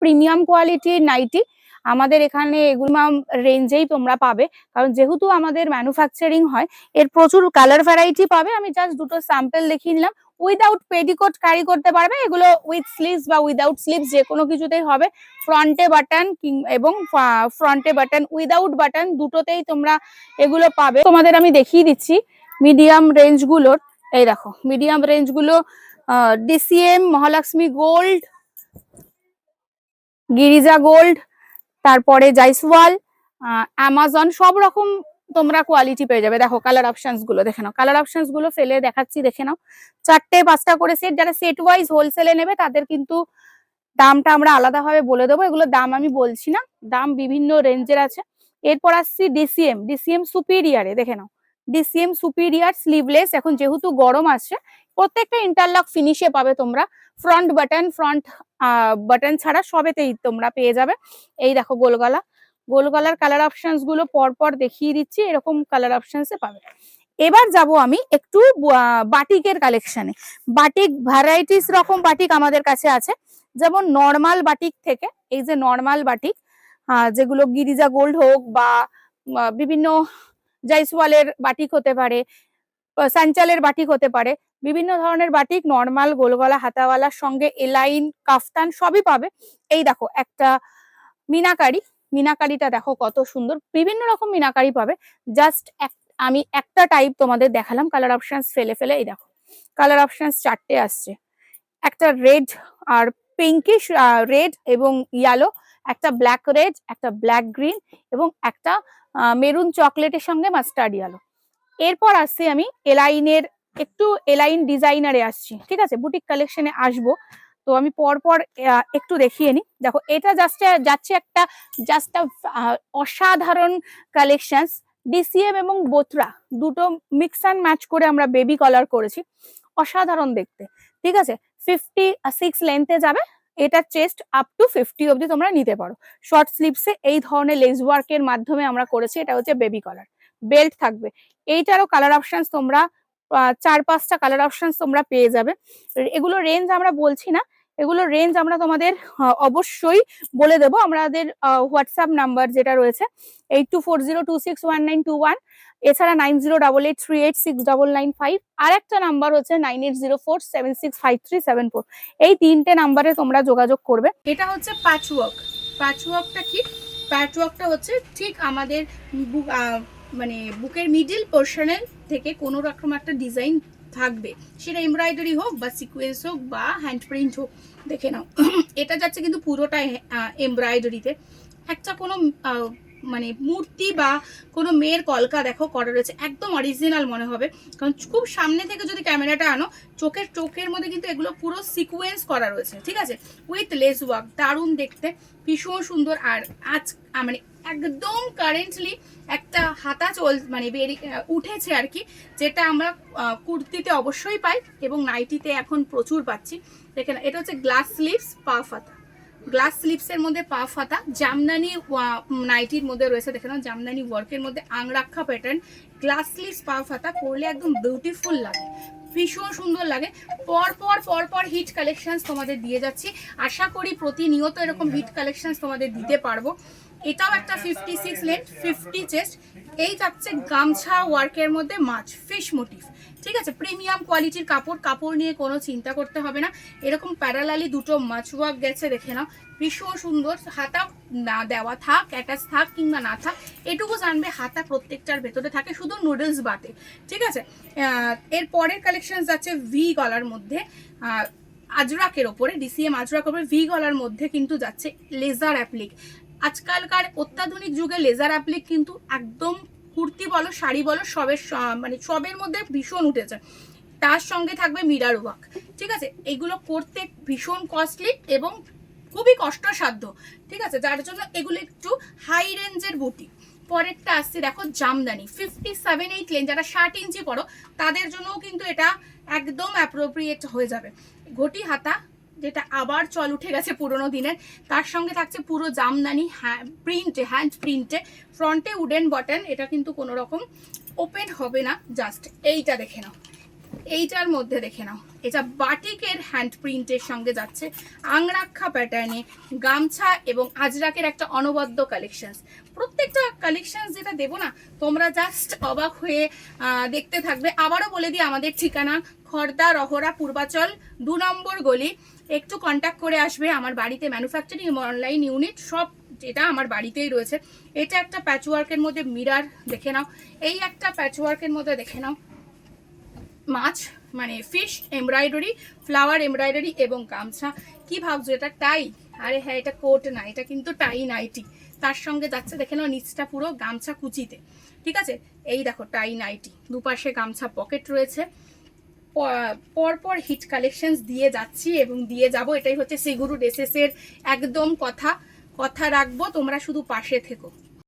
Premium কোয়ালিটির nightie আমাদের এখানে এগুলো রেঞ্জেই তোমরা পাবে, কারণ যেহেতু আমাদের ম্যানুফ্যাকচারিং হয় এর প্রচুর কালার ভ্যারাইটি পাবে। আমি জাস্ট দুটো স্যাম্পল দেখিয়ে নিলাম। উইদাউট পেটিকোট ক্যারি করতে পারবে, এগুলো উইথ স্লিভস বা উইদাউট স্লিভস যে কোনো কিছুতেই হবে। ফ্রন্টে বাটন এবং ফ্রন্টে বাটন উইদাউট বাটন দুটোতেই তোমরা এগুলো পাবে। তোমাদের আমি দেখিয়ে দিচ্ছি মিডিয়াম রেঞ্জ গুলোর। এই দেখো মিডিয়াম রেঞ্জ গুলো DCM, Mahalakshmi gold, Girija gold, তারপরে জয়সওয়াল, অ্যামাজন, সব রকম তোমরা কোয়ালিটি পেয়ে যাবে। দেখো কালার অপশনস গুলো দেখে নাও, কালার অপশনস গুলো ফেলে দেখাচ্ছি দেখে নাও। 4টে 5টা করে সেট, যারা সেট ওয়াইজ হোলসেলে নেবে তাদের কিন্তু দামটা আমরা আলাদাভাবে বলে দেবো, এগুলো দাম আমি বলছি না, দাম বিভিন্ন রেঞ্জের আছে। এরপর আসছি ডিসিএম, ডিসিএম সুপিরিয়ারে দেখে নাও, ডিসিএম সুপিরিয়ার স্লিভলেস। এখন যেহেতু গরম আসছে প্রত্যেকটা ইন্টারলক ফিনিশে পাবে তোমরা, ফ্রন্ট বাটন ছাড়া সবেতেই তোমরা পেয়ে যাবে। এই দেখো গোলগলা, গোলগলার কালার অপশনস গুলো পরপর দেখিয়ে দিচ্ছি, এরকম কালার অপশনসে পাবে। এবার যাব আমি একটু বাটিকের কালেকশনে। বাটিক ভ্যারাইটিস রকম বাটিক আমাদের কাছে আছে, যেমন নর্মাল বাটিক থেকে এই যে নর্মাল বাটিক, যেগুলো গিরিজা গোল্ড হোক বা বিভিন্ন জয়সওয়ালের বাটিক হতে পারে, সাঞ্চালের বাটিক হতে পারে, বিভিন্ন ধরনের বাটিক নর্মাল গোলগলা হাতাওয়ালার সঙ্গে এলাইন কাফতান সবই পাবে। এই দেখো একটা মিনাকারি, মিনাকারিটা দেখো কত সুন্দর, বিভিন্ন রকম মিনাকারি পাবে। জাস্ট আমি একটা টাইপ তোমাদের দেখালাম, কালার অপশনস ফেলে ফেলে। এই দেখো কালার অপশনস 4টে আসছে, একটা রেড আর পিঙ্কিশ রেড এবং ইয়েলো, একটা ব্ল্যাক রেড, একটা ব্ল্যাক গ্রিন এবং একটা মেরুন চকলেটের সঙ্গে মাস্টার্ড ইয়েলো। এরপর আসছি আমি এলাইনের, একটু এলাইন ডিজাইনারে আসছি, ঠিক আছে, বুটিক কালেকশনে আসবো। তো আমি পরপর একটু দেখিয়ে নিই। দেখো এটা যাচ্ছে একটা জাস্ট অসাধারণ কালেকশন, ডিসিএম এবং বোথরা দুটো মিক্স অ্যান্ড ম্যাচ করে আমরা বেবি কালার করেছি, অসাধারণ দেখতে। ঠিক আছে, 56 লেন্থে যাবে, এটা চেস্ট আপ টু 50 অবধি তোমরা নিতে পারো। শর্ট স্লিভসে এই ধরনের লেস ওয়ার্কের মাধ্যমে আমরা করেছি, এটা হচ্ছে বেবি কালার, বেল্ট থাকবে। এইটারও কালার অপশনস তোমরা 4-5টা কালার অপশনস তোমরা পেয়ে যাবে। এগুলো রেঞ্জ আমরা বলছি না, এগুলো রেঞ্জ আমরা তোমাদের অবশ্যই বলে দেবো। আমাদের হোয়াটসঅ্যাপ নাম্বার যেটা রয়েছে 8240261921, এছাড়া 9088386995, আর একটা নাম্বার হচ্ছে 9804765374। এই 3টে নাম্বারে তোমরা যোগাযোগ করবে। এটা হচ্ছে প্যাচওয়ার্ক। প্যাচওয়ার্কটা কি? প্যাচওয়ার্কটা হচ্ছে ঠিক আমাদের মানে বুকের মিডিল পোর্শনের থেকে কোনো রকম একটা ডিজাইন থাকবে, সেটা এমব্রয়ডারি হোক বা সিকোয়েন্স হোক বা হ্যান্ড প্রিন্ট হোক। দেখে নাও এটা যাচ্ছে কিন্তু পুরোটাই এমব্রয়ডারিতে, একটা কোনো মানে মূর্তি বা কোনো মেয়ের কলকা দেখো করা রয়েছে, একদম অরিজিনাল মনে হবে। কারণ খুব সামনে থেকে যদি ক্যামেরাটা আনো, চোখের মধ্যে কিন্তু এগুলো পুরো সিকোয়েন্স করা রয়েছে, ঠিক আছে, উইথ লেস ওয়ার্ক, দারুণ দেখতে, ভীষণ সুন্দর। আর আজ মানে একদম কারেন্টলি একটা হাতা মানে উঠেছে আর কি, যেটা আমরা কুর্তিতে অবশ্যই পাই এবং নাইটিতে এখন প্রচুর পাচ্ছি। দেখেন এটা হচ্ছে গ্লাস স্লিভস পা ফাতা, গ্লাস স্লিভসের মধ্যে পা ফাতা, জামদানি নাইটির মধ্যে রয়েছে, দেখে নাও জামদানি ওয়ার্কের মধ্যে আংরাক্ষা প্যাটার্ন, গ্লাস স্লিভস পা ফাতা, পরলে একদম বিউটিফুল লাগে, ভীষণ সুন্দর লাগে। পরপর হিট কালেকশনস তোমাদের দিয়ে যাচ্ছি, আশা করি প্রতিনিয়ত এরকম হিট কালেকশনস তোমাদের দিতে পারবো। এটাও একটা 56 লেন্থ, 50 চেস্ট, এই যাচ্ছে গামছা ওয়ার্কের মধ্যে মাছ ফিশ মোটিভ, ঠিক আছে, প্রিমিয়াম কোয়ালিটির কাপড় নিয়ে কোনো চিন্তা করতে হবে না। এরকম প্যারালালি দুটো মাছ ওয়ার্ক গেছে, দেখে নাও ভীষণ সুন্দর। হাতা না দেওয়া থাক, অ্যাটাচ থাক কিংবা না থাক, এটুকু জানবে হাতা প্রত্যেকটার ভেতরে থাকে, শুধু নুডলস বাদে, ঠিক আছে। এর পরের কালেকশন যাচ্ছে ভি গলার মধ্যে, আজরাকের ওপরে, ডিসিএম আজরাক ওপরে ভি গলার মধ্যে কিন্তু যাচ্ছে লেজার অ্যাপ্লিক। আজকালকার অত্যাধুনিক যুগে লেজার অ্যাপ্লিক কিন্তু একদম কুর্তি বলো শাড়ি বলো সবের মধ্যে ভীষণ উঠেছে। তার সঙ্গে থাকবে মিরার ওয়ার্ক, ঠিক আছে, এগুলো করতে ভীষণ কস্টলি এবং খুবই কষ্টসাধ্য, ঠিক আছে, যার জন্য এগুলো একটু হাই রেঞ্জের বুটি। পরেরটা আসছে দেখো জামদানি 57-8 লেন, যারা 60 ইঞ্চি পড়ো তাদের জন্যও কিন্তু এটা একদম অ্যাপ্রোপ্রিয়েট হয়ে যাবে। ঘটি হাতা, যেটা আবার চল উঠে গেছে পুরোনো দিনের, তার সঙ্গে থাকছে পুরো জামদানি প্রিন্টে, হ্যান্ড প্রিন্টে, ফ্রন্টে উডেন বাটন, এটা কিন্তু কোনো রকম ওপেন হবে না। জাস্ট এইটা দেখে নাও, এইটার মধ্যে দেখে নাও, এটা বাটিকের হ্যান্ড প্রিন্টের সঙ্গে যাচ্ছে, আংরাক্ষা প্যাটার্নে গামছা এবং আজরাকের একটা অনবদ্য কালেকশনস। প্রত্যেকটা কালেকশনস যেটা দেবো না, তোমরা জাস্ট অবাক হয়ে দেখতে থাকবে। আবারও বলে দিই আমাদের ঠিকানা খড়দা রহরা পূর্বাচল 2 নম্বর গলি। একটু কন্ট্যাক্ট করে আসবে, আমার বাড়িতে ম্যানুফ্যাকচারিং অনলাইন ইউনিট সব যেটা আমার বাড়িতেই রয়েছে। এটা একটা প্যাচওয়ার্কের মধ্যে মিরার দেখে নাও, এই একটা প্যাচওয়ার্কের মধ্যে দেখে নাও মাছ মানে ফিশ এমব্রয়ডারি, ফ্লাওয়ার এমব্রয়ডারি এবং গামছা। কি ভাবছো এটা টাই? আরে হ্যাঁ, এটা কোট না, এটা কিন্তু টাই নাইটি। তার সঙ্গে যাচ্ছে দেখে নাও নিচটা পুরো গামছা কুচিতে, ঠিক আছে? এই দেখো টাই নাইটি, দুপাশে গামছা পকেট রয়েছে। পরপর হিট কালেকশনস দিয়ে যাচ্ছি এবং দিয়ে যাব, এটাই হচ্ছে সিগুরু ড্রেসেসের একদম কথা রাখবো, তোমরা শুধু পাশে থেকো।